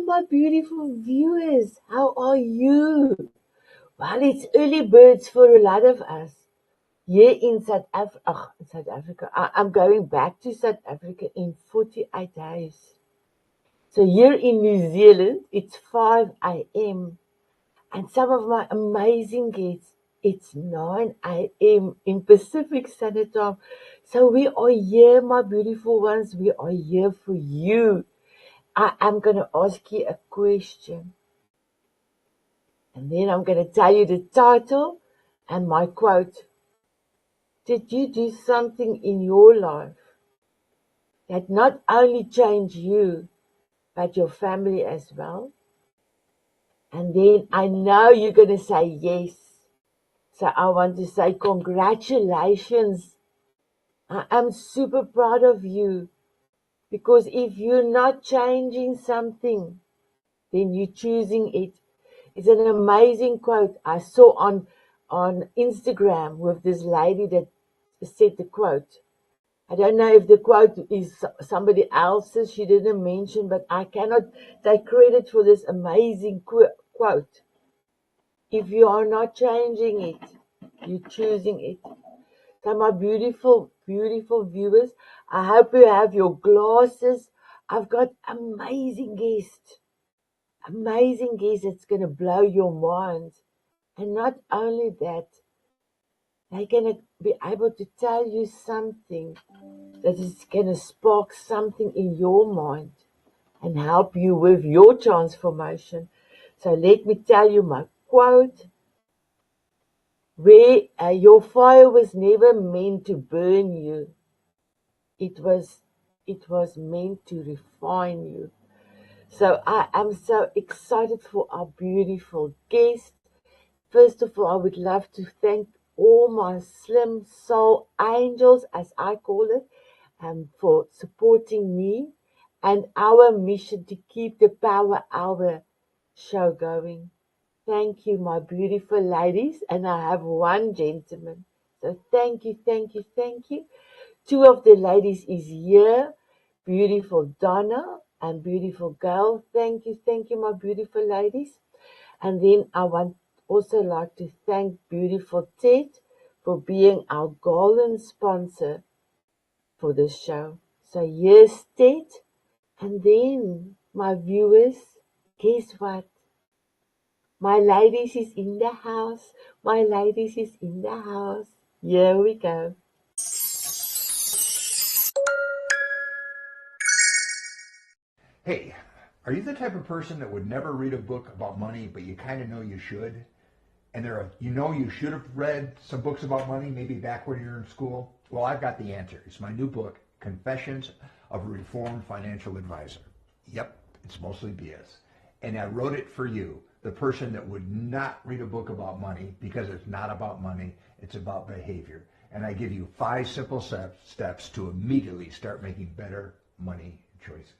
my beautiful viewers. How are you? Well, it's early birds for a lot of us. Here in South Africa. I'm going back to South Africa in 48 days. So here in New Zealand, it's 5 a.m. And some of my amazing guests, it's 9 a.m. in Pacific Standard Time. So we are here, my beautiful ones. We are here for you. I am going to ask you a question. And then I'm going to tell you the title and my quote. Did you do something in your life that not only changed you, but your family as well? And then I know you're going to say yes. So I want to say congratulations. I am super proud of you. Because if you're not changing something, then you're choosing it. It's an amazing quote I saw on Instagram with this lady that said the quote. I don't know if the quote is somebody else's, she didn't mention, but I cannot take credit for this amazing quote. If you are not changing it, you're choosing it. So my beautiful, beautiful viewers, I hope you have your glasses. I've got amazing guests that's going to blow your mind. And not only that, they're going to be able to tell you something that is going to spark something in your mind and help you with your transformation. So let me tell you my quote. Where your fire was never meant to burn you. It was meant to refine you. So I am so excited for our beautiful guest. First of all, I would love to thank all my slim soul angels, as I call it, for supporting me and our mission to keep the Power Hour show going. Thank you, my beautiful ladies, and I have one gentleman. So thank you, thank you, thank you. Two of the ladies is here, beautiful DonnA and beautiful Gail. Thank you, my beautiful ladies. And then I want also like to thank beautiful Ted for being our golden sponsor for the show. So here's Ted. And then my viewers, guess what? My ladies is in the house. My ladies is in the house. Here we go. Hey, are you the type of person that would never read a book about money, but you kind of know you should? And you should have read some books about money, maybe back when you were in school? Well, I've got the answer. It's my new book, Confessions of a Reformed Financial Advisor. Yep, it's mostly BS. And I wrote it for you, the person that would not read a book about money, because it's not about money, it's about behavior. And I give you 5 simple steps to immediately start making better money choices.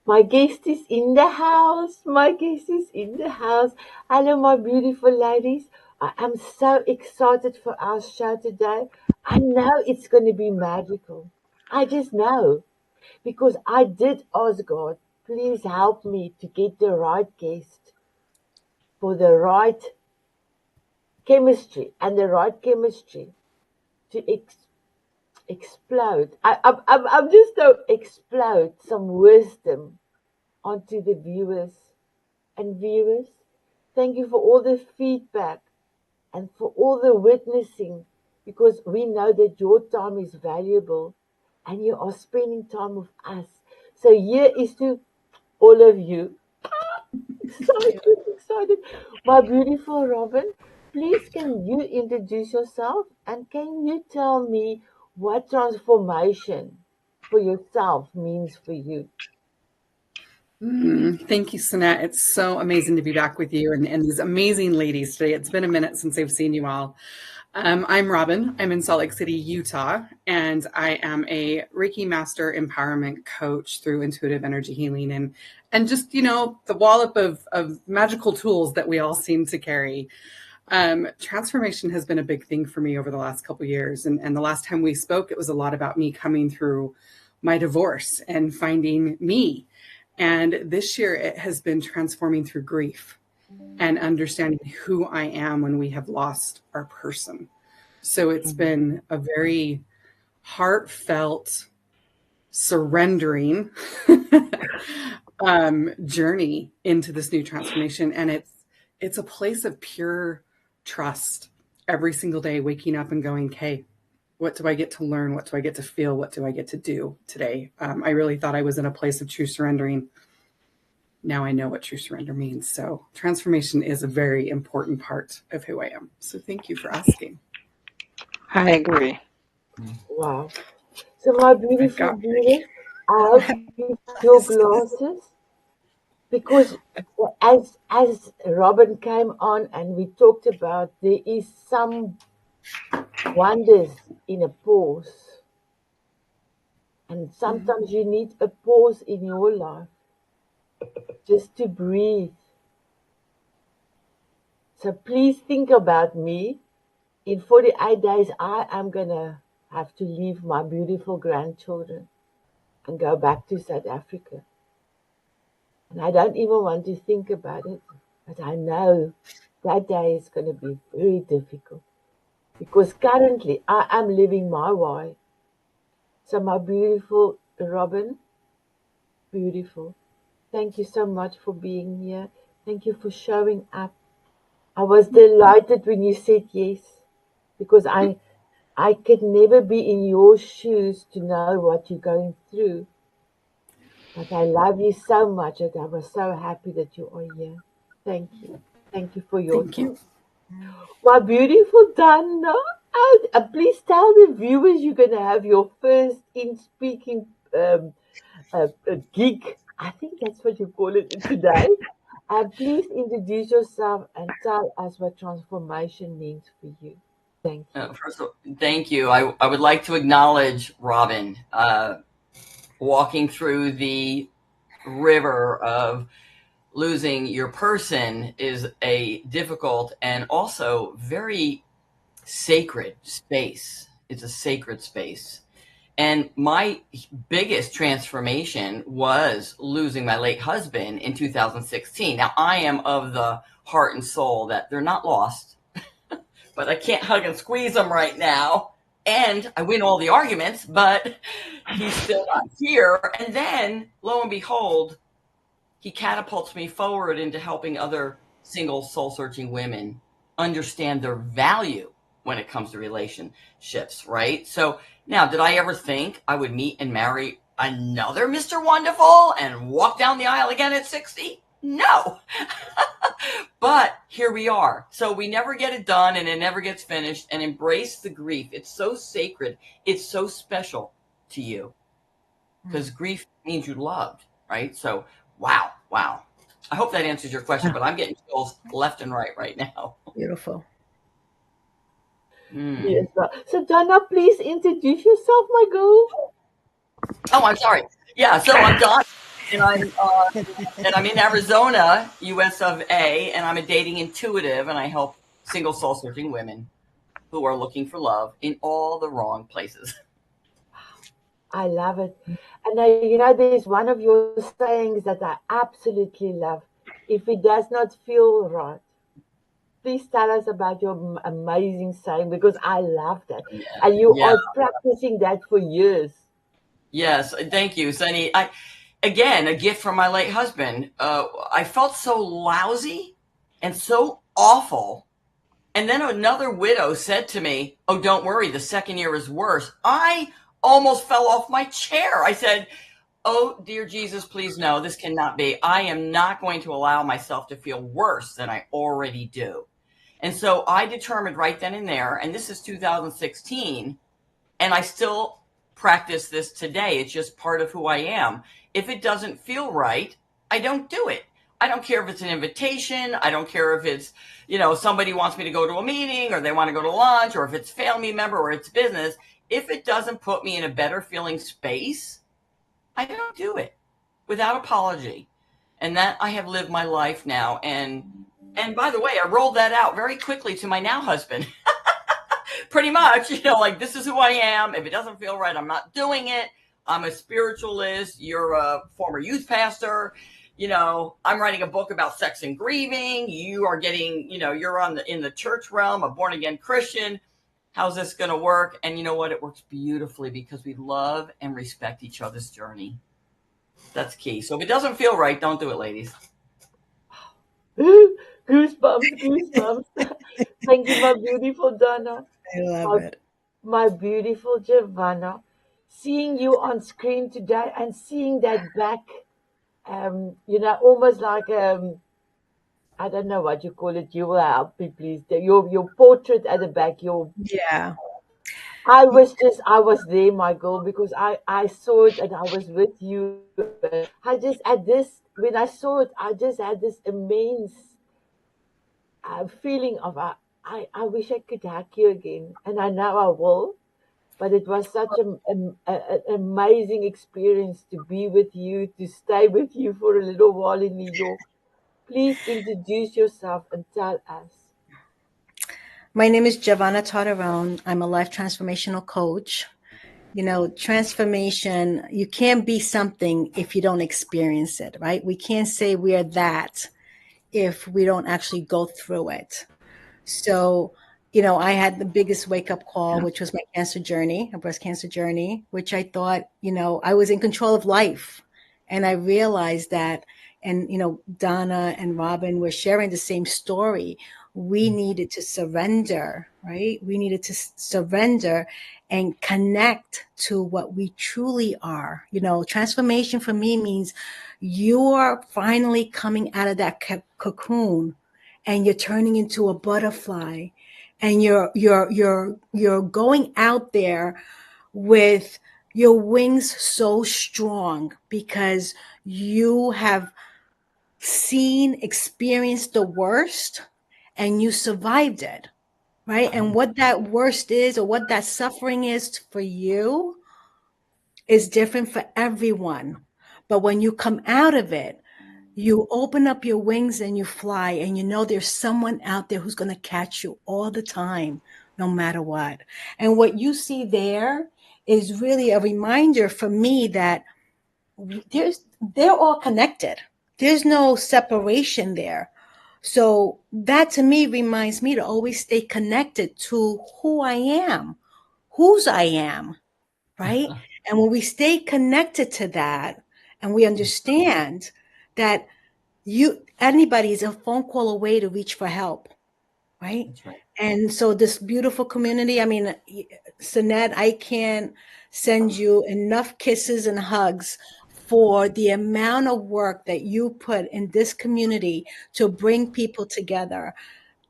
My guest is in the house. My guest is in the house. Hello, my beautiful ladies. I am so excited for our show today. I know it's going to be magical. I just know. Because I did ask God, please help me to get the right guest for the right chemistry and the right chemistry to explode. I'm just going to explode some wisdom onto the viewers. And viewers, thank you for all the feedback and for all the witnessing, because we know that your time is valuable and you are spending time with us. So here is to all of you. Excited. My beautiful Robin, please can you introduce yourself and can you tell me what transformation for yourself means for you? Thank you, Sanet. It's so amazing to be back with you and these amazing ladies today. It's been a minute since I've seen you all. I'm Robin. I'm in Salt Lake City, Utah, and I am a Reiki Master Empowerment Coach through intuitive energy healing and just, the wallop of magical tools that we all seem to carry. Transformation has been a big thing for me over the last couple of years. And the last time we spoke, it was a lot about me coming through my divorce and finding me. And this year it has been transforming through grief and understanding who I am when we have lost our person. So it's been a very heartfelt, surrendering journey into this new transformation. And it's a place of pure trust every single day, waking up and going, okay, what do I get to learn? What do I get to feel? What do I get to do today? I really thought I was in a place of true surrendering. Now I know what true surrender means. So transformation is a very important part of who I am. So thank you for asking. I agree. Wow. So my beautiful viewers, I hope you fill your glasses, because as Robin came on and we talked about, there is some wonders in a pause. And sometimes you need a pause in your life just to breathe. So please think about me. In 48 days, I am going to have to leave my beautiful grandchildren and go back to South Africa. And I don't even want to think about it, but I know that day is going to be very difficult, because currently I am living my way. So my beautiful Robin, beautiful, thank you so much for being here. Thank you for showing up. I was delighted when you said yes, because I could never be in your shoes to know what you're going through. But I love you so much that I was so happy that you are here. Thank you. Thank you for your time. My beautiful DonnA, please tell the viewers you're going to have your first in-speaking gig. I think that's what you call it today. Please introduce yourself and tell us what transformation means for you. Thank you. First of all, thank you. I would like to acknowledge Robin walking through the river of losing your person is a difficult and also very sacred space. It's a sacred space. And my biggest transformation was losing my late husband in 2016. Now, I am of the heart and soul that they're not lost, but I can't hug and squeeze them right now. And I win all the arguments, but he's still not here. And then, lo and behold, he catapults me forward into helping other single soul-searching women understand their value when it comes to relationships, right? So now, did I ever think I would meet and marry another Mr. Wonderful and walk down the aisle again at 60? No. But here we are. So we never get it done and it never gets finished. And embrace the grief. It's so sacred. It's so special to you, because grief means you loved, right? So wow. I hope that answers your question, but I'm getting chills left and right now. Beautiful. Yes. So DonnA, please introduce yourself, my girl. Oh, I'm sorry. Yeah, so I'm DonnA, and I'm in Arizona, US of A, and I'm a dating intuitive, and I help single soul-searching women who are looking for love in all the wrong places. I love it. And there's one of your sayings that I absolutely love. If it does not feel right, please tell us about your amazing saying, because I love that. Yeah. And you are practicing that for years. Yes, thank you, Sunny. Again, a gift from my late husband. I felt so lousy and so awful. And then another widow said to me, "Oh, don't worry, the second year is worse." I almost fell off my chair. I said, "Oh, dear Jesus, please no, this cannot be. I am not going to allow myself to feel worse than I already do." And so I determined right then and there, and this is 2016, and I still practice this today. It's just part of who I am. If it doesn't feel right, I don't do it. I don't care if it's an invitation. I don't care if it's, somebody wants me to go to a meeting or they want to go to lunch, or if it's family member or it's business. If it doesn't put me in a better feeling space, I don't do it without apology. And that I have lived my life now. And by the way, I rolled that out very quickly to my now husband. Pretty much, like, this is who I am. If it doesn't feel right, I'm not doing it. I'm a spiritualist. You're a former youth pastor. I'm writing a book about sex and grieving. You are getting, you're in the church realm, a born again Christian. How's this going to work? And you know what? It works beautifully because we love and respect each other's journey. That's key. So if it doesn't feel right, don't do it, ladies. Goosebumps. Thank you, my beautiful DonnA. I love it. My beautiful Giovanna. Seeing you on screen today and seeing that back, almost like, I don't know what you call it. You will help me, please. Your portrait at the back, Yeah. I was there, my girl, because I saw it and I was with you. When I saw it, I just had this immense feeling of, I wish I could hack you again. And I know I will, but it was such an amazing experience to be with you, to stay with you for a little while in New York. Please introduce yourself and tell us. My name is Giovanna Tartarone. I'm a life transformational coach. Transformation, you can't be something if you don't experience it, right? We can't say we are that if we don't actually go through it. So, I had the biggest wake-up call, which was my cancer journey, a breast cancer journey, which I thought, I was in control of life. And I realized that, and, DonnA and Robin were sharing the same story. We needed to surrender, right? We needed to surrender and connect to what we truly are. Transformation for me means you're finally coming out of that cocoon and you're turning into a butterfly, and you're going out there with your wings so strong because you have experienced the worst and you survived it, right? And what that worst is, or what that suffering is for you, is different for everyone. But when you come out of it, you open up your wings and you fly, and there's someone out there who's going to catch you all the time, no matter what. And what you see there is really a reminder for me that they're all connected. There's no separation there. So that to me reminds me to always stay connected to who I am, whose I am, right? And when we stay connected to that and we understand that anybody is a phone call away to reach for help, right? That's right. And so this beautiful community, Sanet, I can't send you enough kisses and hugs for the amount of work that you put in this community to bring people together.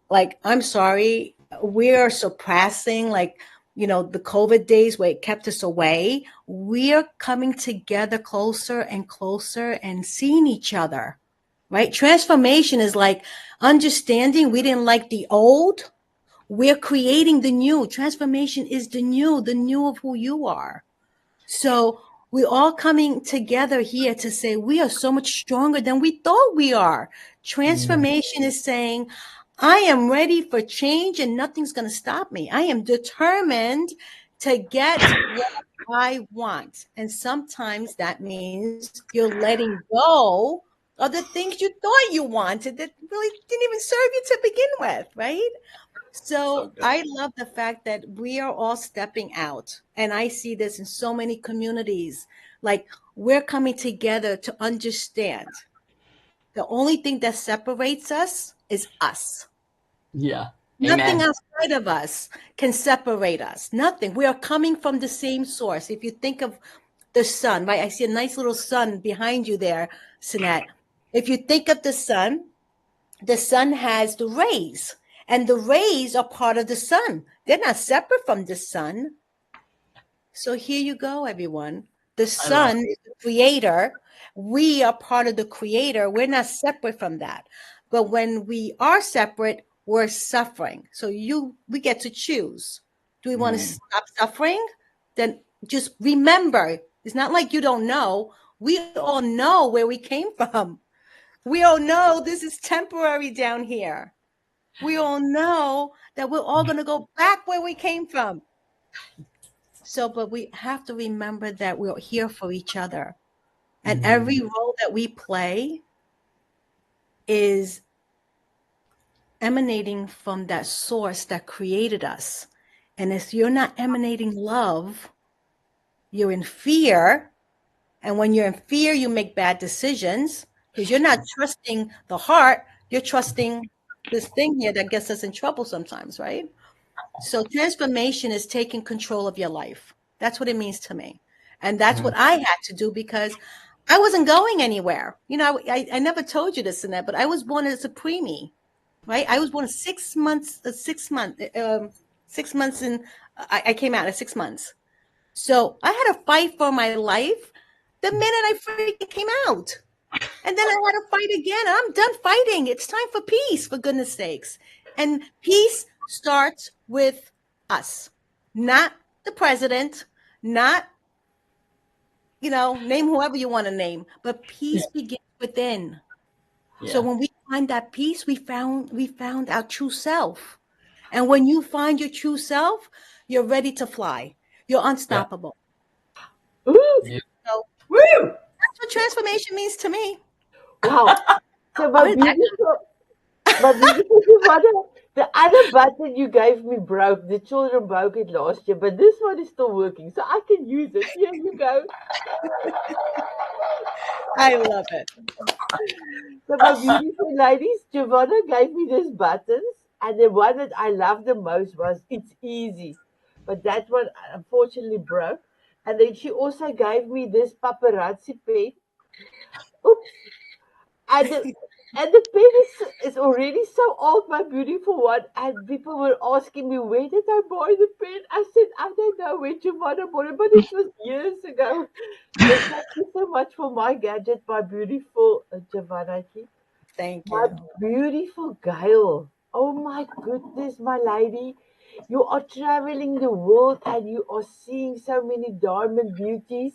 Like, I'm sorry, we're surpassing the COVID days where it kept us away. We're coming together closer and closer and seeing each other, right? Transformation is like understanding we didn't like the old. We're creating the new. Transformation is the new of who you are. So we're all coming together here to say we are so much stronger than we thought we are. Transformation is saying, I am ready for change and nothing's going to stop me. I am determined to get what I want. And sometimes that means you're letting go of the things you thought you wanted that really didn't even serve you to begin with, right? So I love the fact that we are all stepping out. And I see this in so many communities. Like, we're coming together to understand the only thing that separates us is us. Yeah. Nothing Amen. outside of us can separate us. Nothing. We are coming from the same source. If you think of the sun, right? I see a nice little sun behind you there, Sanet. If you think of the sun has the rays, and the rays are part of the sun. They're not separate from the sun. So here you go, everyone. The sun is the creator. We are part of the creator. We're not separate from that. But when we are separate, we're suffering. So we get to choose. Do we want to stop suffering? Then just remember, it's not like you don't know. We all know where we came from. We all know this is temporary down here. We all know that we're all going to go back where we came from. So, but we have to remember that we're here for each other. And every role that we play is emanating from that source that created us. And if you're not emanating love, you're in fear. And when you're in fear, you make bad decisions because you're not trusting the heart. You're trusting this thing here that gets us in trouble sometimes, right? So transformation is taking control of your life. That's what it means to me. And that's what I had to do because I wasn't going anywhere. You know, I never told you this and that, but I was born as a preemie, right? I was born 6 months, 6 months, 6 months in, I came out at 6 months. So I had to fight for my life the minute I freaking came out. And then I had to fight again. I'm done fighting. It's time for peace, for goodness sakes. And peace starts with us, not the president, not, you know, name whoever you want to name, but peace begins within. Yeah. So when we find that peace, we found our true self. And when you find your true self, you're ready to fly. You're unstoppable. Yeah. Ooh. So, that's what transformation means to me. Wow. So my beautiful mother, the other button you gave me broke. The children broke it last year, but this one is still working, so I can use it. Here you go. I love it. So my beautiful ladies, Giovanna gave me these buttons, and the one that I loved the most was "It's easy," but that one unfortunately broke. And then she also gave me this paparazzi pen. Oops. And the pen is already so old, my beautiful one. And people were asking me, where did I buy the pen? I said, I don't know where Giovanna bought it, but it was years ago. So thank you so much for my gadget, my beautiful Giovanna. Thank My you. beautiful Gail. Oh my goodness, my lady. You are traveling the world and you are seeing so many diamond beauties.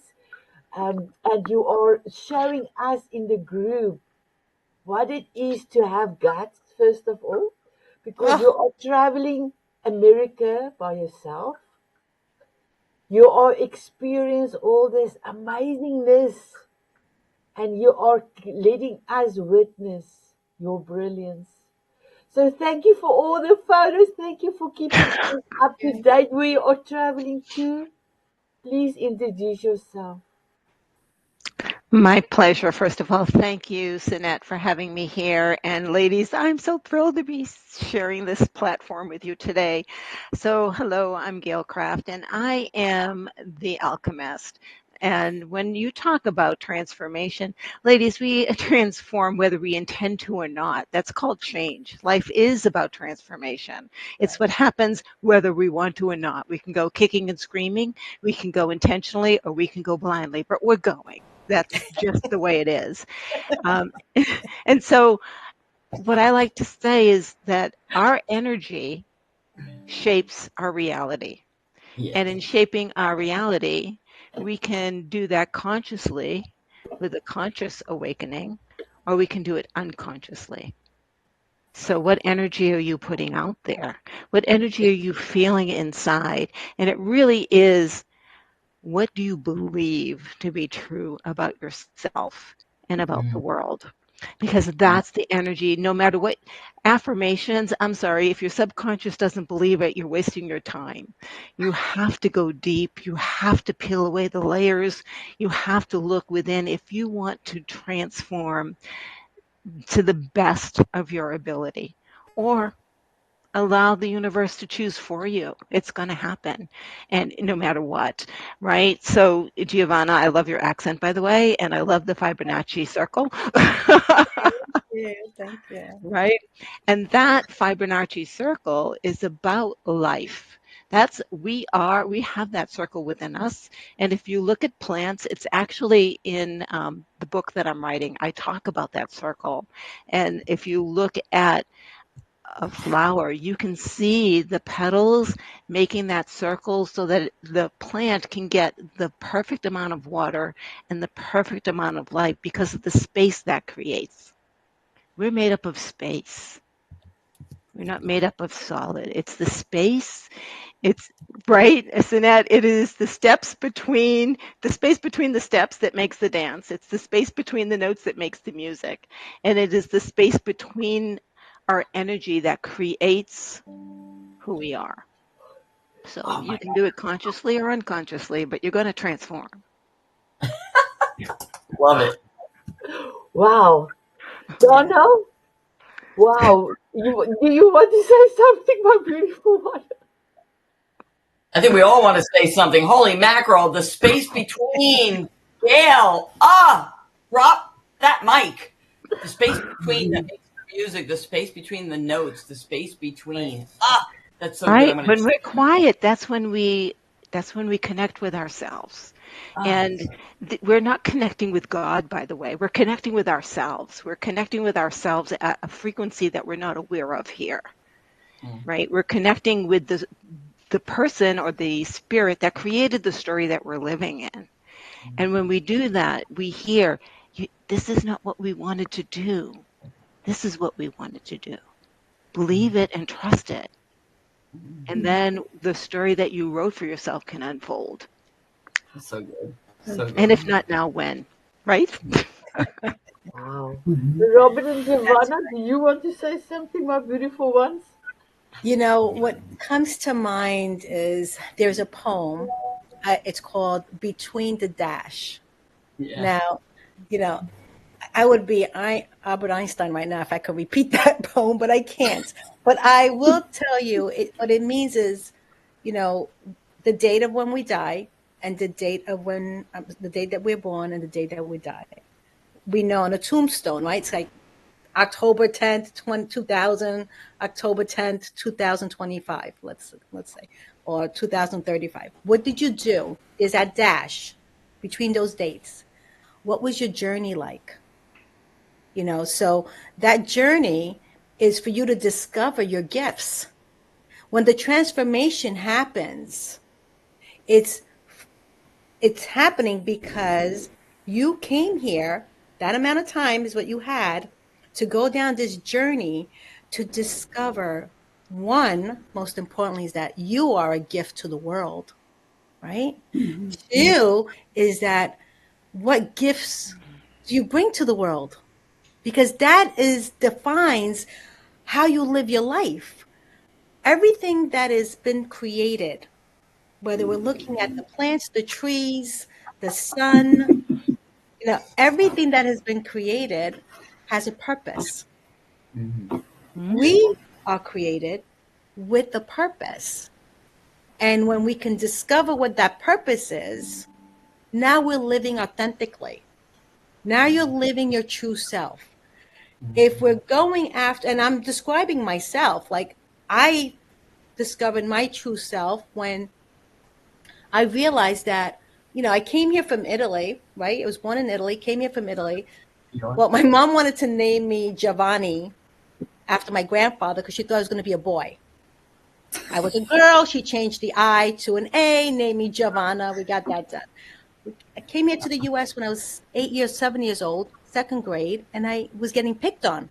And you are showing us in the group what it is to have guts, first of all, because you are traveling America by yourself. You are experiencing all this amazingness, and you are letting us witness your brilliance. So thank you for all the photos. Thank you for keeping us up to date where you are traveling to. Please introduce yourself. My pleasure. First of all, thank you, Sanet, for having me here. And ladies, I'm so thrilled to be sharing this platform with you today. So, hello, I'm Gail Kraft, and I am the alchemist. And when you talk about transformation, ladies, we transform whether we intend to or not. That's called change. Life is about transformation. It's what happens whether we want to or not. We can go kicking and screaming, we can go intentionally, or we can go blindly, but we're going. That's just the way it is. And so what I like to say is that our energy shapes our reality. Yeah. And in shaping our reality, we can do that consciously with a conscious awakening, or we can do it unconsciously. So what energy are you putting out there? What energy are you feeling inside? And it really is, what do you believe to be true about yourself and about the world? Because that's the energy, no matter what affirmations, I'm sorry, if your subconscious doesn't believe it, you're wasting your time. You have to go deep. You have to peel away the layers. You have to look within if you want to transform to the best of your ability. Or allow the universe to choose for you. It's going to happen. And no matter what, right? So Giovanna, I love your accent, by the way, and I love the Fibonacci circle. Thank you. Right? And that Fibonacci circle is about life. We have that circle within us. And if you look at plants, it's actually in the book that I'm writing. I talk about that circle. And if you look at a flower, you can see the petals making that circle so that the plant can get the perfect amount of water and the perfect amount of light because of the space that creates. We're made up of space. We're not made up of solid. It's the space. It's right, Sanet. It is the space between the steps that makes the dance. It's the space between the notes that makes the music. And it is the space between our energy that creates who we are. So you can do it consciously or unconsciously, but you're going to transform. Love it. Wow. DonnA? Wow. Do you want to say something, my beautiful one? I think we all want to say something. Holy mackerel, the space between Gail. Drop that mic. The space between the music, the space between the notes, the space between. That's so right. good. When we're quiet, that's when we connect with ourselves. And we're not connecting with God, by the way. We're connecting with ourselves. We're connecting with ourselves at a frequency that we're not aware of here. Right? We're connecting with the person or the spirit that created the story that we're living in. And when we do that, we hear, this is not what we wanted to do. This is what we wanted to do. Believe it and trust it. And then the story that you wrote for yourself can unfold. So good. So good. And if not now, when? Right? Wow. Robin and Giovanna, do you want to say something, my beautiful ones? You know, what comes to mind is there's a poem. It's called Between the Dash. Yeah. Now, you know, I would be Albert Einstein right now if I could repeat that poem, but I can't. But I will tell you, what it means is, you know, the date of when we die and the date of when, the date that we're born and the date that we die. We know on a tombstone, right? It's like October 10th, 2000, October 10th, 2025, let's say, or 2035. What did you do? Is that dash between those dates. What was your journey like? You know, so that journey is for you to discover your gifts. When the transformation happens, it's happening because you came here, that amount of time is what you had to go down this journey to discover, one, most importantly, is that you are a gift to the world, right? Mm-hmm. Two is that what gifts do you bring to the world? Because that defines how you live your life. Everything that has been created, whether we're looking at the plants, the trees, the sun, you know, everything that has been created has a purpose. Mm-hmm. We are created with a purpose. And when we can discover what that purpose is, now we're living authentically. Now you're living your true self. If we're going after, and I'm describing myself, like I discovered my true self when I realized that, you know, I came here from Italy, right? I was born in Italy, came here from Italy. Well, my mom wanted to name me Giovanni after my grandfather because she thought I was going to be a boy. I was a girl. She changed the I to an A, named me Giovanna. We got that done. I came here to the U.S. when I was 7 years old, second grade, and I was getting picked on.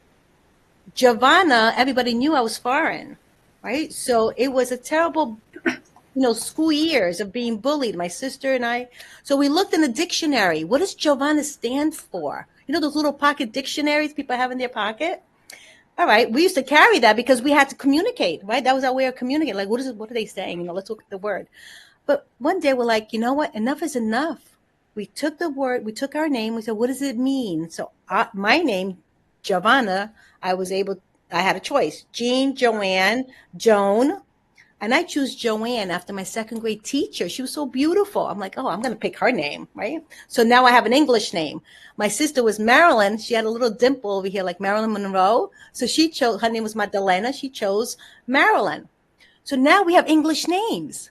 Giovanna, everybody knew I was foreign, right? So it was a terrible, you know, school years of being bullied, my sister and I. So we looked in the dictionary. What does Giovanna stand for? You know, those little pocket dictionaries people have in their pocket? All right. We used to carry that because we had to communicate, right? That was our way of communicating. Like, what are they saying? You know, let's look at the word. But one day we're like, you know what? Enough is enough. We took the word, we took our name. We said, what does it mean? So my name, Giovanna, I had a choice. Jean, Joanne, Joan. And I choose Joanne after my second grade teacher. She was so beautiful. I'm like, oh, I'm going to pick her name, right? So now I have an English name. My sister was Marilyn. She had a little dimple over here like Marilyn Monroe. So she chose, her name was Magdalena. She chose Marilyn. So now we have English names.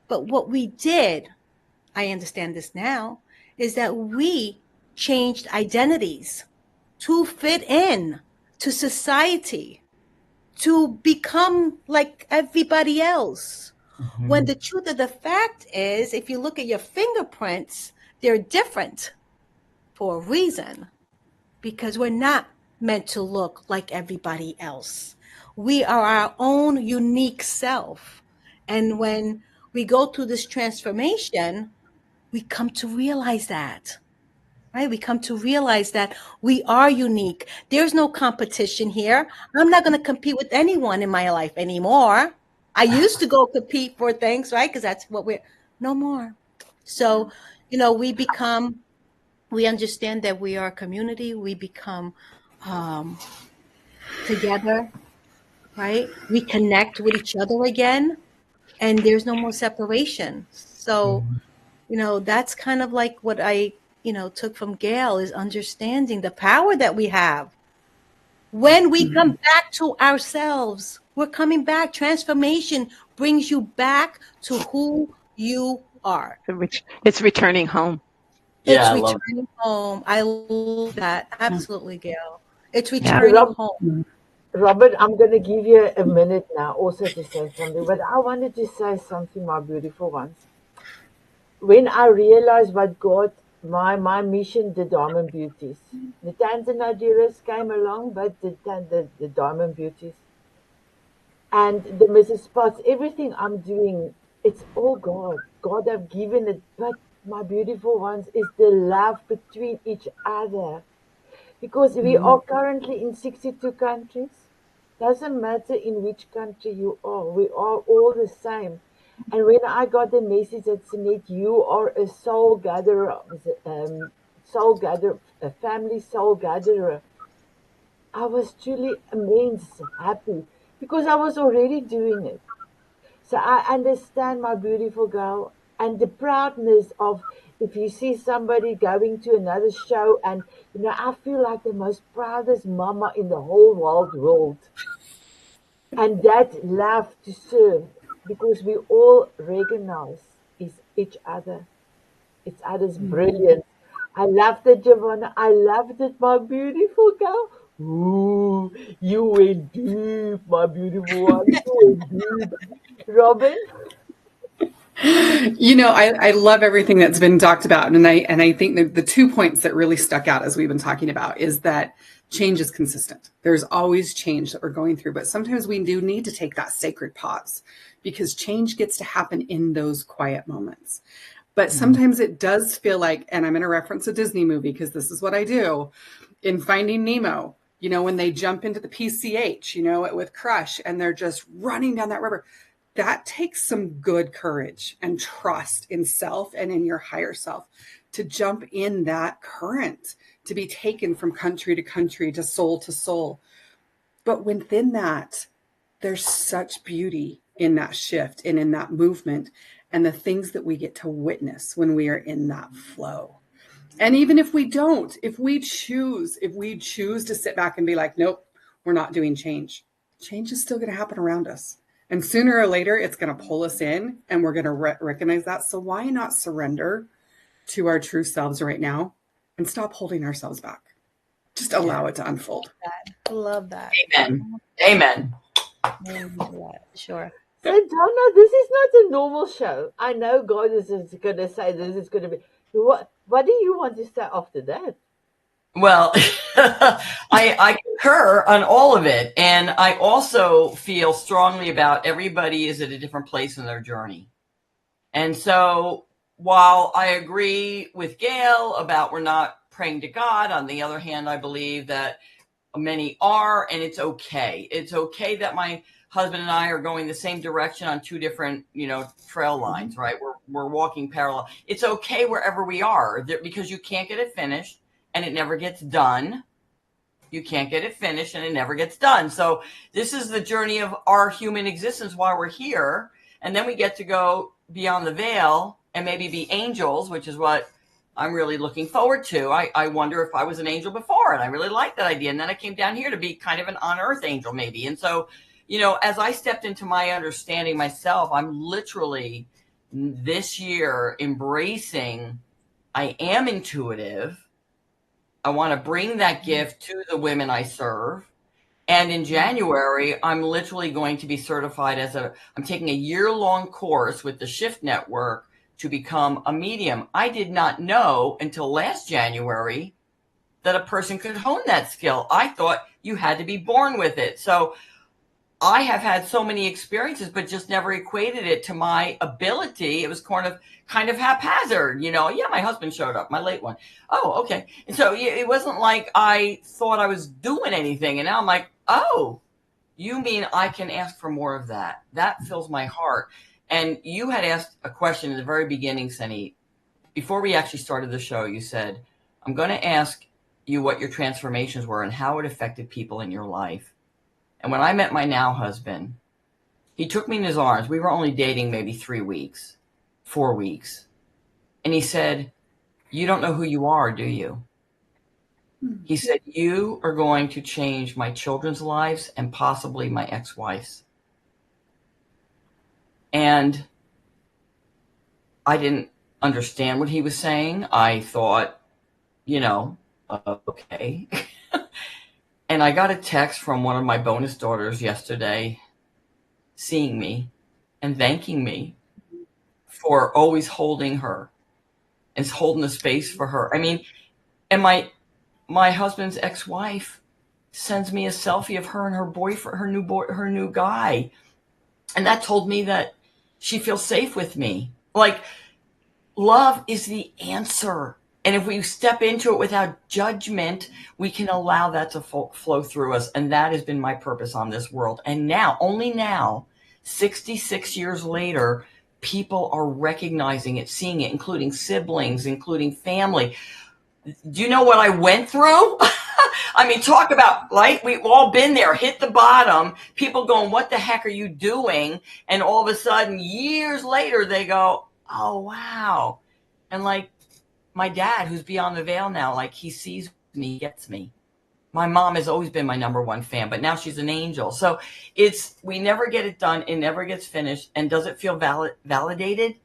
But what we did, I understand this now, is that we changed identities to fit in to society, to become like everybody else. Mm-hmm. When the truth of the fact is, if you look at your fingerprints, they're different for a reason, because we're not meant to look like everybody else. We are our own unique self. And when we go through this transformation, we come to realize that. Right? We come to realize that we are unique. There's no competition here. I'm not going to compete with anyone in my life anymore. I used to go compete for things, right? Because that's what no more. So, we understand that we are a community. We become together, right? We connect with each other again, and there's no more separation. So, that's kind of like what I took from Gail, is understanding the power that we have. When we come back to ourselves, we're coming back. Transformation brings you back to who you are. It's returning home. Yeah, It's returning home. I love that. Absolutely, Gail. It's Yeah. returning home. Robert, I'm going to give you a minute now also to say something, but I wanted to say something, my beautiful ones. When I realized what God, my mission, the Diamond Beauties. The Tanzania came along, but the Diamond Beauties. And the Mrs. Spots, everything I'm doing, it's all God. God have given it, but my beautiful ones is the love between each other. Because we are currently in 62 countries. Doesn't matter in which country you are, we are all the same. And when I got the message that Sanet, you are a soul gatherer, a family soul gatherer, I was truly immense happy because I was already doing it. So I understand, my beautiful girl, and the proudness of if you see somebody going to another show, and I feel like the most proudest mama in the whole world. And that love to serve, because we all recognize is each other. Each other's brilliant. I loved it, Giovanna. I loved it, my beautiful girl. Ooh, you went deep, my beautiful one. You went deep. Robin? I love everything that's been talked about. And I think that the 2 points that really stuck out as we've been talking about is that change is consistent. There's always change that we're going through, but sometimes we do need to take that sacred pause because change gets to happen in those quiet moments. But sometimes it does feel like, and I'm going to reference a Disney movie because this is what I do, in Finding Nemo, when they jump into the PCH, with Crush, and they're just running down that river. That takes some good courage and trust in self and in your higher self to jump in that current, to be taken from country to country, to soul. But within that, there's such beauty in that shift and in that movement and the things that we get to witness when we are in that flow. And even if we don't, if we choose to sit back and be like, nope, we're not doing change is still going to happen around us. And sooner or later, it's going to pull us in and we're going to recognize that. So why not surrender to our true selves right now and stop holding ourselves back? Just allow it to unfold. I love that. Amen. Sure. So, DonnA, this is not a normal show. I know God is going to say this is going to be. What do you want to say after that? Well, I concur on all of it. And I also feel strongly about everybody is at a different place in their journey. And so while I agree with Gail about we're not praying to God, on the other hand, I believe that many are, and it's okay. It's okay that my husband and I are going the same direction on two different, trail lines, right? We're walking parallel. It's okay wherever we are because you can't get it finished. And it never gets done. You can't get it finished and it never gets done. So this is the journey of our human existence while we're here. And then we get to go beyond the veil and maybe be angels, which is what I'm really looking forward to. I wonder if I was an angel before, and I really like that idea. And then I came down here to be kind of an on-earth angel maybe. And so as I stepped into my understanding myself, I'm literally this year embracing, I am intuitive. I want to bring that gift to the women I serve. And in January, I'm literally going to be certified I'm taking a year-long course with the Shift Network to become a medium. I did not know until last January that a person could hone that skill. I thought you had to be born with it. So I have had so many experiences, but just never equated it to my ability. It was kind of haphazard, Yeah, my husband showed up, my late one. Oh, okay. And so it wasn't like I thought I was doing anything. And now I'm like, oh, you mean I can ask for more of that? That fills my heart. And you had asked a question in the very beginning, Sanet. Before we actually started the show, you said, I'm going to ask you what your transformations were and how it affected people in your life. And when I met my now husband, he took me in his arms. We were only dating maybe 3 weeks, 4 weeks. And he said, you don't know who you are, do you? He said, you are going to change my children's lives and possibly my ex-wife's. And I didn't understand what he was saying. I thought, okay. And I got a text from one of my bonus daughters yesterday seeing me and thanking me for always holding her and holding the space for her. I mean, and my husband's ex-wife sends me a selfie of her and her boyfriend, her new guy. And that told me that she feels safe with me. Like, love is the answer. And if we step into it without judgment, we can allow that to flow through us. And that has been my purpose on this world. And now, only now, 66 years later, people are recognizing it, seeing it, including siblings, including family. Do you know what I went through? I mean, talk about light. We've all been there, hit the bottom. People going, what the heck are you doing? And all of a sudden, years later, they go, oh, wow. And like my dad, who's beyond the veil now, like he sees me, he gets me. My mom has always been my number one fan, but now she's an angel. So we never get it done. It never gets finished. And does it feel validated?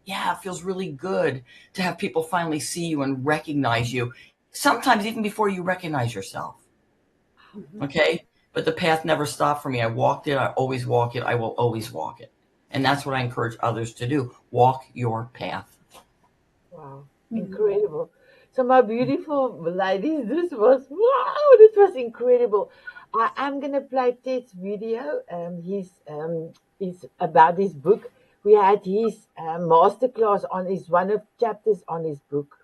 Yeah, it feels really good to have people finally see you and recognize you. Sometimes even before you recognize yourself. Okay? But the path never stopped for me. I walked it. I always walk it. I will always walk it. And that's what I encourage others to do. Walk your path. Wow. Incredible. So my beautiful ladies, this was incredible. I am going to play Ted's video. He's about his book. We had his masterclass on one of chapters on his book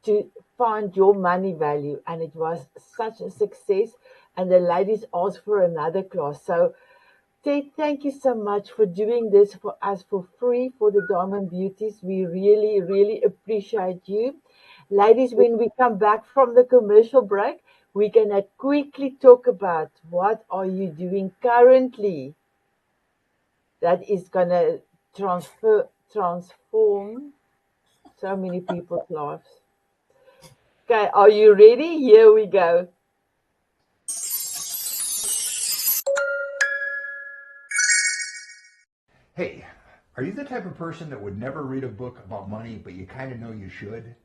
to find your money value, and it was such a success. And the ladies asked for another class. So Ted, thank you so much for doing this for us for free for the Diamond Beauties. We really, really appreciate you. Ladies, when we come back from the commercial break, we're going to quickly talk about what are you doing currently that is going to transform so many people's lives. Okay, are you ready? Here we go. Hey, are you the type of person that would never read a book about money, but you kind of know you should?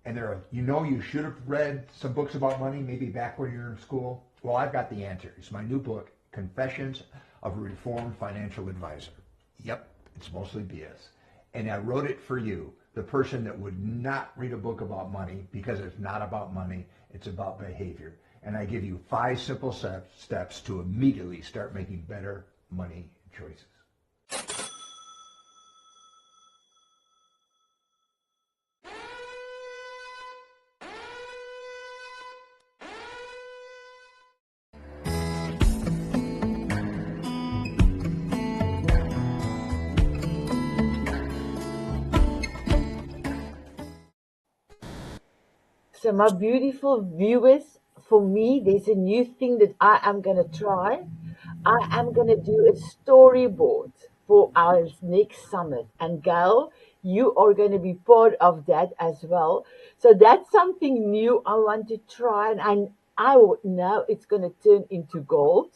And you should have read some books about money, maybe back when you were in school? Well, I've got the answer. It's my new book, Confessions of a Reformed Financial Advisor. Yep, it's mostly BS. And I wrote it for you, the person that would not read a book about money, because it's not about money, it's about behavior. And I give you 5 simple steps to immediately start making better money choices. So my beautiful viewers, for me, there's a new thing that I am going to try. I am going to do a storyboard for our next summit. And Gail, you are going to be part of that as well. So that's something new I want to try. And I know it's going to turn into gold.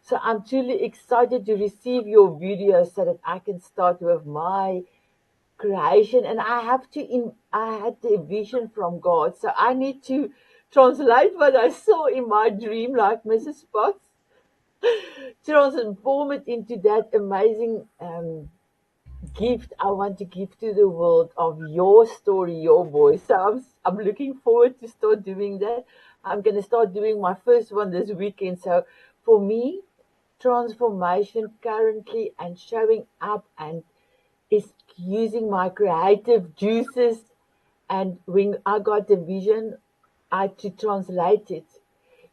So I'm truly excited to receive your video so that I can start with my creation. And I had the vision from God. So I need to translate what I saw in my dream, like Mrs. Potts, transform it into that amazing gift I want to give to the world of your story, your voice. So I'm looking forward to start doing that. I'm going to start doing my first one this weekend. So for me, transformation currently and showing up and is using my creative juices. And when I got the vision, I had to translate it.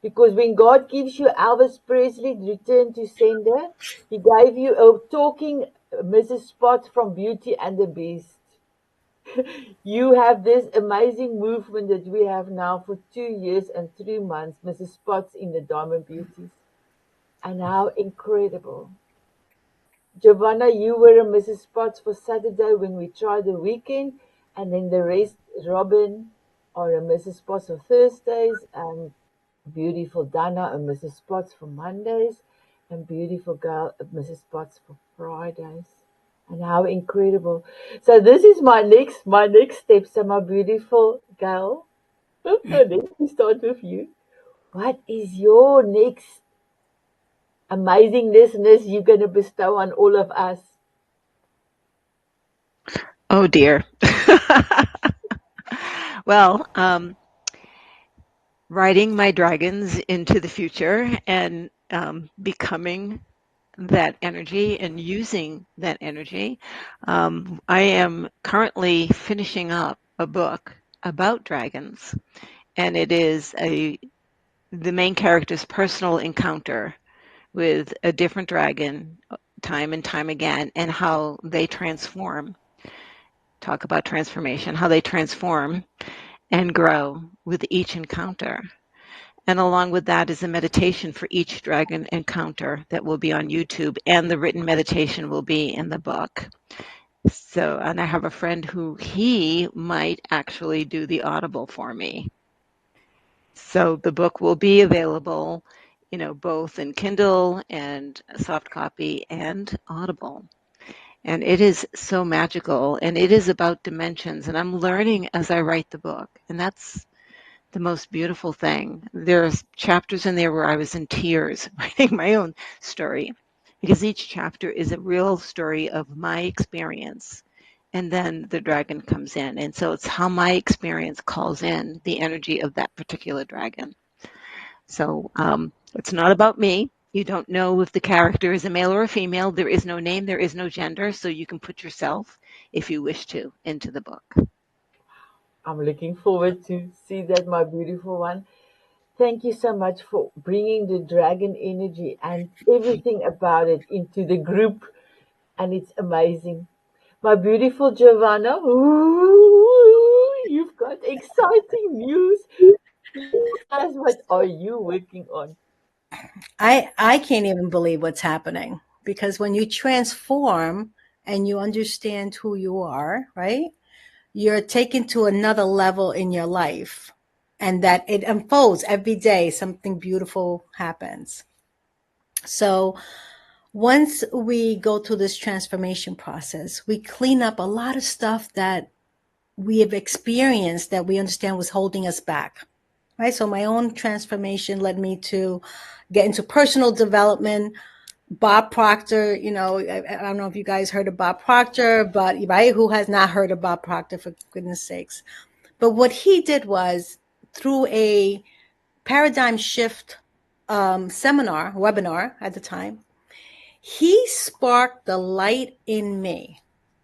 Because when God gives you Elvis Presley, Return to Sender, He gave you a talking Mrs. Spot from Beauty and the Beast. You have this amazing movement that we have now for 2 years and 3 months, Mrs. Spots in the Diamond Beauties. And how incredible. Giovanna, you were a Mrs. Spots for Saturday when we tried the weekend, and then the rest, Robin, are a Mrs. Spots for Thursdays, and beautiful Donna and Mrs. Spots for Mondays, and beautiful Gail at Mrs. Spots for Fridays. And how incredible. So this is my next step. So my beautiful Gail, let me start with you. What is your next amazingness you're going to bestow on all of us? Oh dear. Well, riding my dragons into the future and becoming that energy and using that energy. I am currently finishing up a book about dragons, and it is the main character's personal encounter with a different dragon time and time again, and how they transform. Talk about transformation, how they transform and grow with each encounter. And along with that is a meditation for each dragon encounter that will be on YouTube, and the written meditation will be in the book. So, and I have a friend who he might actually do the Audible for me. So the book will be available, both in Kindle and soft copy and Audible. And it is so magical, and it is about dimensions, and I'm learning as I write the book, and that's the most beautiful thing. There's chapters in there where I was in tears writing my own story, because each chapter is a real story of my experience, and then the dragon comes in, and so it's how my experience calls in the energy of that particular dragon. So it's not about me. You don't know if the character is a male or a female. There is no name, there is no gender, so you can put yourself, if you wish to, into the book. I'm looking forward to see that, my beautiful one. Thank you so much for bringing the dragon energy and everything about it into the group, and it's amazing. My beautiful Giovanna, ooh, you've got exciting news. Please tell us, what are you working on? I can't even believe what's happening, because when you transform and you understand who you are, right? You're taken to another level in your life, and that it unfolds every day. Something beautiful happens. So once we go through this transformation process, we clean up a lot of stuff that we have experienced that we understand was holding us back. Right. So my own transformation led me to get into personal development. Bob Proctor, I don't know if you guys heard of Bob Proctor, but right, who has not heard of Bob Proctor, for goodness sakes? But what he did was, through a paradigm shift webinar at the time, he sparked the light in me,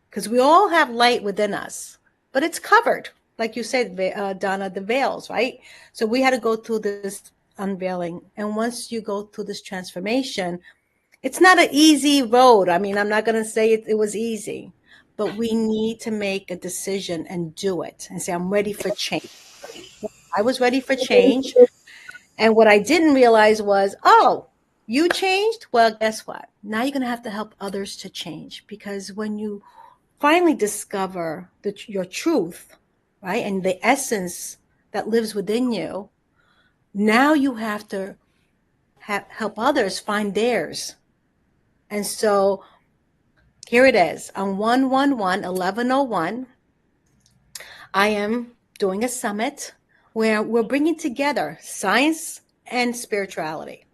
because we all have light within us, but it's covered, like you said, DonnA, the veils, right? So we had to go through this unveiling. And once you go through this transformation, it's not an easy road. I mean, I'm not going to say it was easy, but we need to make a decision and do it and say, I'm ready for change. I was ready for change. And what I didn't realize was, oh, you changed? Well, guess what? Now you're going to have to help others to change, because when you finally discover your truth, right, and the essence that lives within you, now you have to help others find theirs. And so here it is. On 1/11/1101, I am doing a summit where we're bringing together science and spirituality,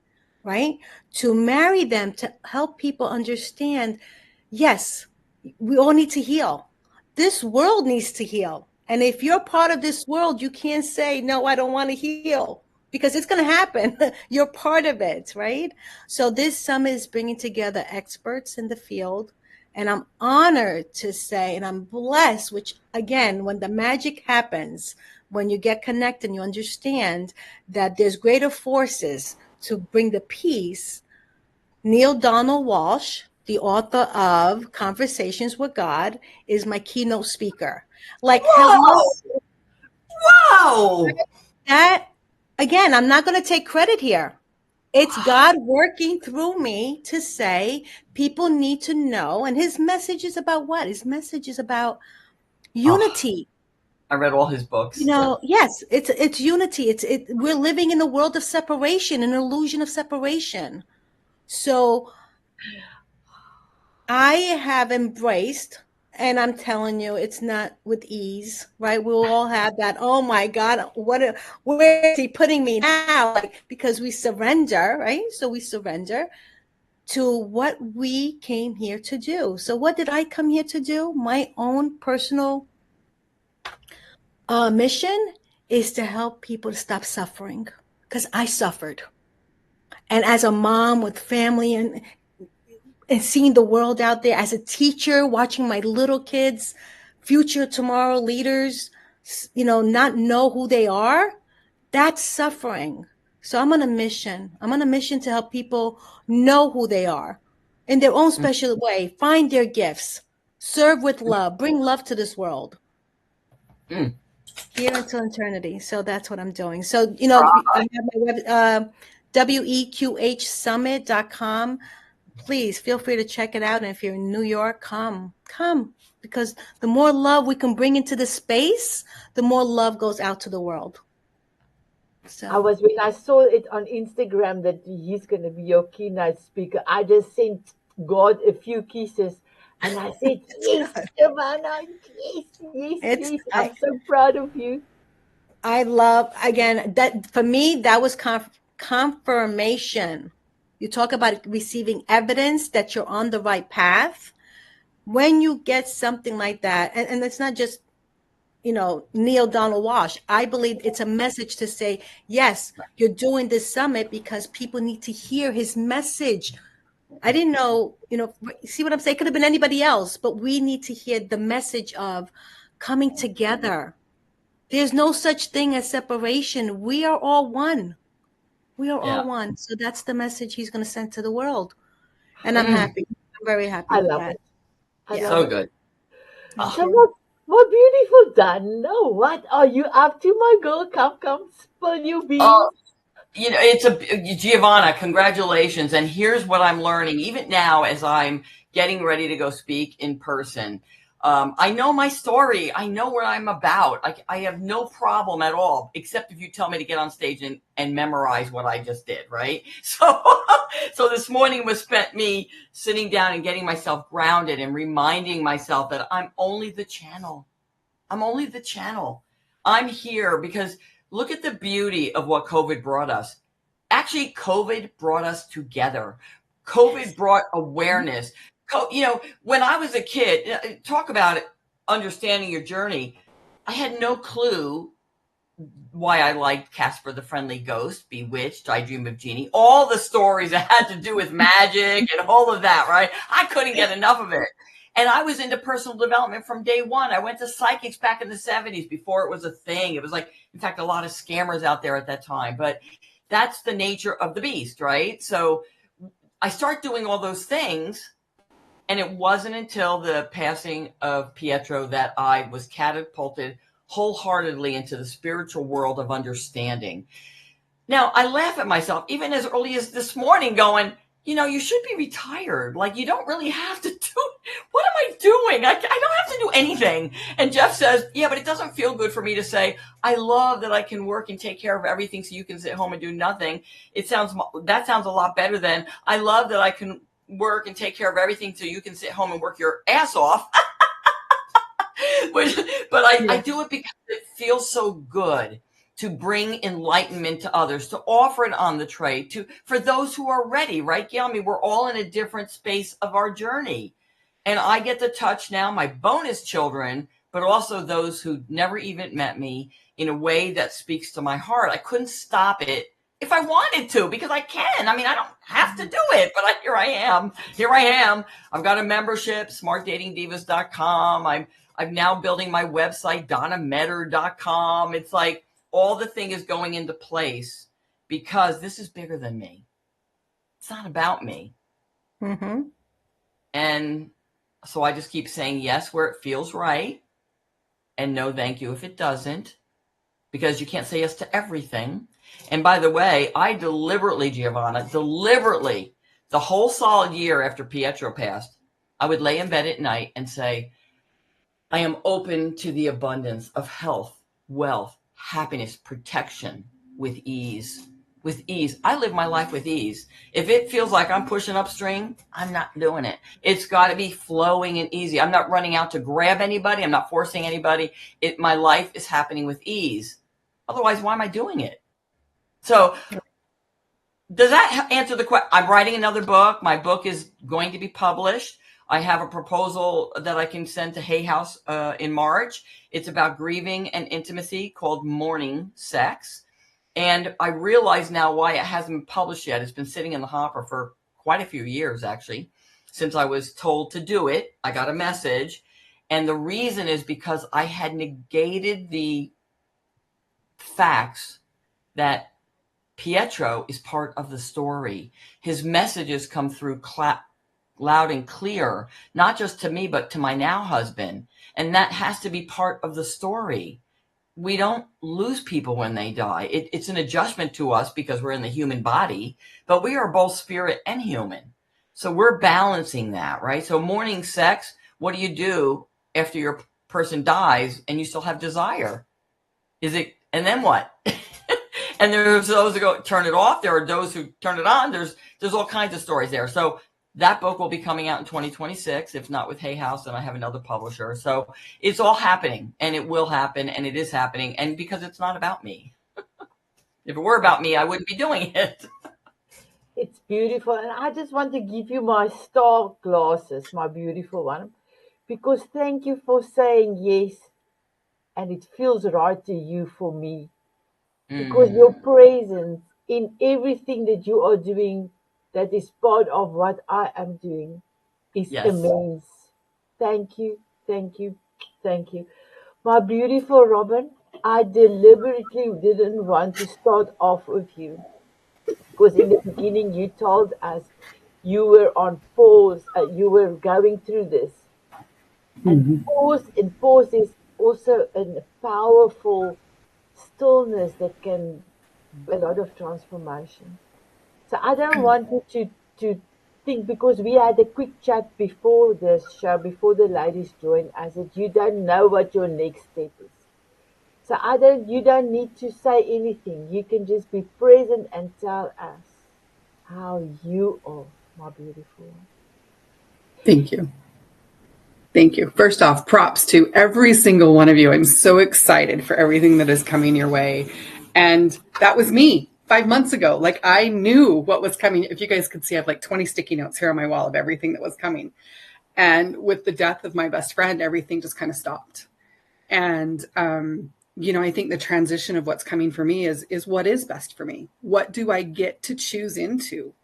right? To marry them, to help people understand, yes, we all need to heal. This world needs to heal. And if you're part of this world, you can't say, no, I don't want to heal, because it's going to happen. You're part of it, right? So this summit is bringing together experts in the field. And I'm honored to say, and I'm blessed, which again, when the magic happens, when you get connected and you understand that there's greater forces to bring the peace. Neale Donald Walsch, the author of Conversations with God, is my keynote speaker. Like, hello. Wow. That, again, I'm not going to take credit here. It's God working through me to say people need to know. And his message is about what? His message is about unity. I read all his books. Yes, it's unity. We're living in a world of separation, an illusion of separation. So I have embraced, and I'm telling you, it's not with ease, right? We'll all have that. Oh my God, where is he putting me now? Like, because we surrender, right? So we surrender to what we came here to do. So what did I come here to do? My own personal mission is to help people to stop suffering, because I suffered. And as a mom with family and seeing the world out there, as a teacher, watching my little kids, future tomorrow leaders, not know who they are, that's suffering. So I'm on a mission. I'm on a mission to help people know who they are in their own special way, find their gifts, serve with love, bring love to this world. Here until eternity. So that's what I'm doing. So, I have my web, weqhsummit.com. Please feel free to check it out. And if you're in New York, come, because the more love we can bring into the space, the more love goes out to the world. So When I saw it on Instagram that he's going to be your keynote speaker, I just sent God a few kisses. And I said, yes, Savannah, yes. I'm so proud of you. I love, again, that for me, that was confirmation. You talk about receiving evidence that you're on the right path. When you get something like that, and it's not just, Neale Donald Walsch, I believe it's a message to say, yes, you're doing this summit because people need to hear his message. I didn't know, see what I'm saying? It could have been anybody else, but we need to hear the message of coming together. There's no such thing as separation. We are all one. We are all one. So that's the message he's going to send to the world. And I'm happy. I'm very happy with love that. it. I So love good. So what beautiful done. No, what are you up to, my girl? Come, spill your beans. It's Giovanna, congratulations. And here's what I'm learning, even now as I'm getting ready to go speak in person. I know my story. I know what I'm about. I have no problem at all, except if you tell me to get on stage and memorize what I just did, right? So this morning was spent me sitting down and getting myself grounded and reminding myself that I'm only the channel. I'm here because look at the beauty of what COVID brought us. Actually, COVID brought us together. COVID brought awareness. When I was a kid, talk about it, understanding your journey. I had no clue why I liked Casper the Friendly Ghost, Bewitched, I Dream of Jeannie, all the stories that had to do with magic and all of that, right? I couldn't get enough of it. And I was into personal development from day one. I went to psychics back in the 70s before it was a thing. It was like, in fact, a lot of scammers out there at that time. But that's the nature of the beast, right? So I start doing all those things. And it wasn't until the passing of Pietro that I was catapulted wholeheartedly into the spiritual world of understanding. Now, I laugh at myself, even as early as this morning, going, you should be retired. Like, you don't really have to do, what am I doing? I don't have to do anything. And Jeff says, yeah, but it doesn't feel good for me to say, I love that I can work and take care of everything so you can sit home and do nothing. That sounds a lot better than, I love that I can work and take care of everything so you can sit home and work your ass off. But I do it because it feels so good to bring enlightenment to others, to offer it on the tray, for those who are ready, right, Gail? I mean, we're all in a different space of our journey. And I get to touch now my bonus children, but also those who never even met me, in a way that speaks to my heart. I couldn't stop it if I wanted to, because I can. I mean, I don't have to do it, but here I am. I've got a membership, smartdatingdivas.com. I'm now building my website, DonnaMeador.com. It's like, all the thing is going into place because this is bigger than me. It's not about me. Mm-hmm. And so I just keep saying yes where it feels right and no thank you if it doesn't, because you can't say yes to everything. And by the way, I deliberately, Giovanna, the whole solid year after Pietro passed, I would lay in bed at night and say, I am open to the abundance of health, wealth, happiness, protection, with ease. I live my life with ease. If it feels like I'm pushing upstream, I'm not doing it. It's got to be flowing and easy. I'm not running out to grab anybody. I'm not forcing anybody. My life is happening with ease. Otherwise, why am I doing it? So does that answer the question? I'm writing another book. My book is going to be published. I have a proposal that I can send to Hay House in March. It's about grieving and intimacy, called Mourning Sex. And I realize now why it hasn't been published yet. It's been sitting in the hopper for quite a few years, actually, since I was told to do it. I got a message. And the reason is because I had negated the facts that Pietro is part of the story. His messages come through loud and clear, not just to me, but to my now husband. And that has to be part of the story. We don't lose people when they die. It's an adjustment to us because we're in the human body, but we are both spirit and human. So we're balancing that, right? So mourning sex, what do you do after your person dies and you still have desire? And then what? And there's those who go turn it off. There are those who turn it on. There's all kinds of stories there. So that book will be coming out in 2026, if not with Hay House, and I have another publisher. So it's all happening, and it will happen, and it is happening, and because it's not about me. If it were about me, I wouldn't be doing it. It's beautiful, and I just want to give you my star glasses, my beautiful one, because thank you for saying yes, and it feels right to you for me, because your presence in everything that you are doing, that is part of what I am doing, is immense. Thank you, thank you, thank you. My beautiful Robin, I deliberately didn't want to start off with you, because in the beginning you told us you were on pause, you were going through this. And pause is also a powerful stillness that can a lot of transformation. So I don't want you to think, because we had a quick chat before this show, before the ladies joined us, that you don't know what your next step is. So you don't need to say anything. You can just be present and tell us how you are, my beautiful one. Thank you. Thank you. First off, props to every single one of you. I'm so excited for everything that is coming your way. And that was me 5 months ago. Like, I knew what was coming. If you guys could see, I have like 20 sticky notes here on my wall of everything that was coming. And with the death of my best friend, everything just kind of stopped. And, I think the transition of what's coming for me is what is best for me. What do I get to choose into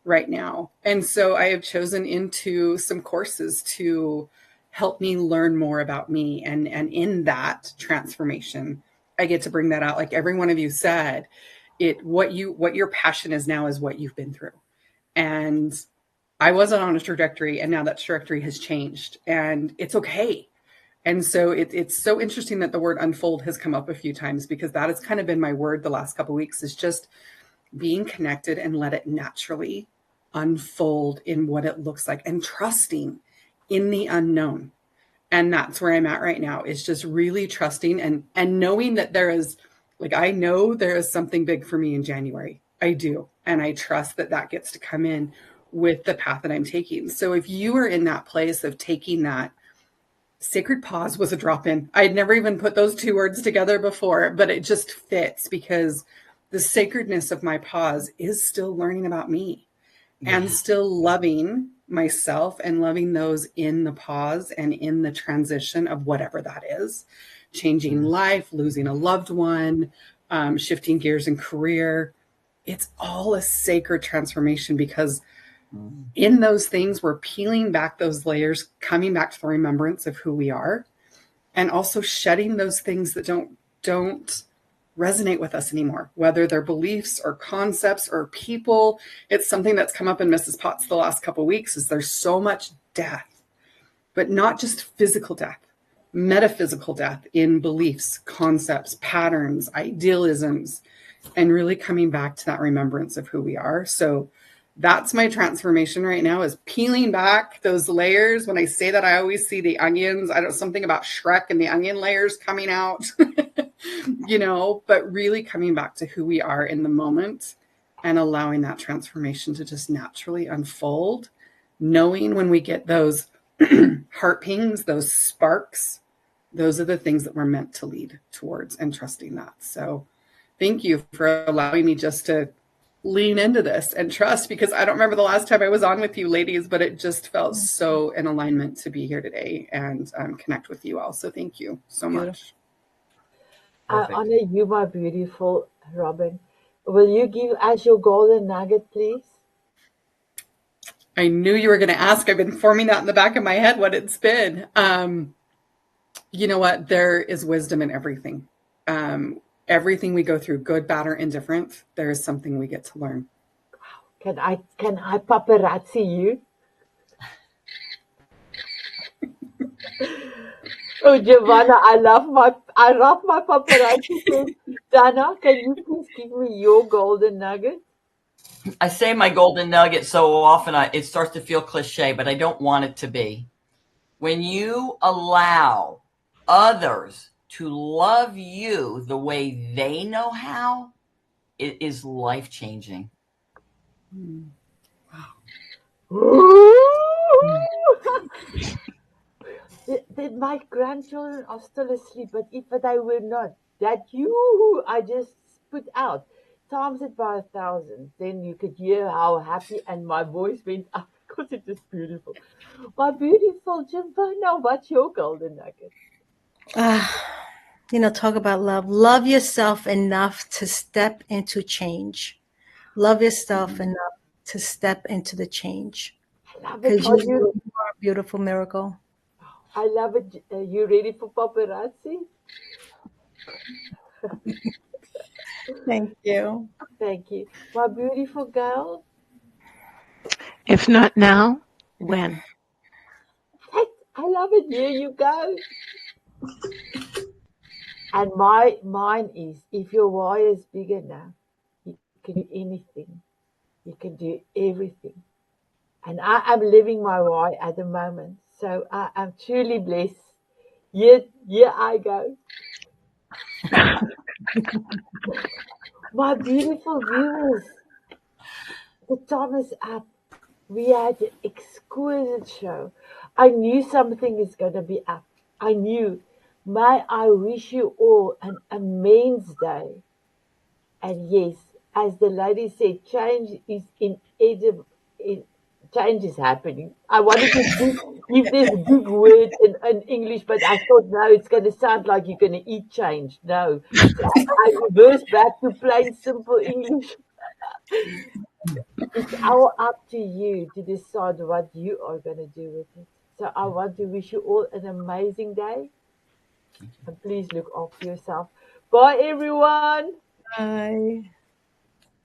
right now? And so I have chosen into some courses to help me learn more about me. And in that transformation, I get to bring that out. Like every one of you said, what your passion is now is what you've been through. And I wasn't on a trajectory, and now that trajectory has changed, and it's okay. And so it's so interesting that the word unfold has come up a few times, because that has kind of been my word the last couple of weeks, is just being connected and let it naturally unfold in what it looks like, and trusting in the unknown. And that's where I'm at right now, is just really trusting and knowing that there is, like, I know there is something big for me in January. I do. And I trust that that gets to come in with the path that I'm taking. So if you are in that place of taking that, sacred pause was a drop in. I'd never even put those two words together before, but it just fits, because the sacredness of my pause is still learning about me and still loving myself and loving those in the pause and in the transition of whatever that is, changing life, losing a loved one, shifting gears in career. It's all a sacred transformation, because in those things, we're peeling back those layers, coming back to the remembrance of who we are, and also shedding those things that don't resonate with us anymore, whether they're beliefs or concepts or people. It's something that's come up in Mrs. Potts the last couple of weeks, is there's so much death, but not just physical death, metaphysical death in beliefs, concepts, patterns, idealisms, and really coming back to that remembrance of who we are. So that's my transformation right now, is peeling back those layers. When I say that, I always see the onions. I don't, something about Shrek and the onion layers coming out, but really coming back to who we are in the moment and allowing that transformation to just naturally unfold, knowing when we get those heart pings, those sparks, those are the things that we're meant to lead towards, and trusting that. So thank you for allowing me just to lean into this and trust, because I don't remember the last time I was on with you ladies, but it just felt so in alignment to be here today and connect with you all. So thank you so much. I honor you, my beautiful Robin. Will you give us your golden nugget, please? I knew you were going to ask. I've been forming that in the back of my head, what it's been. You know what? There is wisdom in everything. Everything we go through, good, bad, or indifferent, there is something we get to learn. Can I paparazzi you? Oh, Giovanna, I love my paparazzi. DonnA, can you please give me your golden nugget? I say my golden nugget so often it starts to feel cliche, but I don't want it to be. When you allow others to love you the way they know how, it is life-changing. My grandchildren are still asleep, but if they were not, that you I just put out, times it by 1,000, then you could hear how happy, and my voice went up because it is beautiful. My beautiful Giovanna, what's your golden nugget? Talk about love. Love yourself enough to step into change. Love yourself enough to step into the change. I love it. Because you are a beautiful miracle. I love it. You ready for paparazzi? Thank you. Thank you. My beautiful girl. If not now, when? I love it. Here you go. And mine is, if your why is big enough, you can do anything. You can do everything. And I am living my why at the moment. So I am truly blessed. Here I go. My beautiful viewers, the time is up. We had an exquisite show. I knew something is going to be up. I knew. May I wish you all an immense day. And yes, as the lady said, change is inevitable. Change is happening. I wanted to give this big word in English, but I thought, no, it's going to sound like you're going to eat change. No. So I reversed back to plain, simple English. It's all up to you to decide what you are going to do with it. So I want to wish you all an amazing day. And please look after yourself. Bye, everyone. Bye.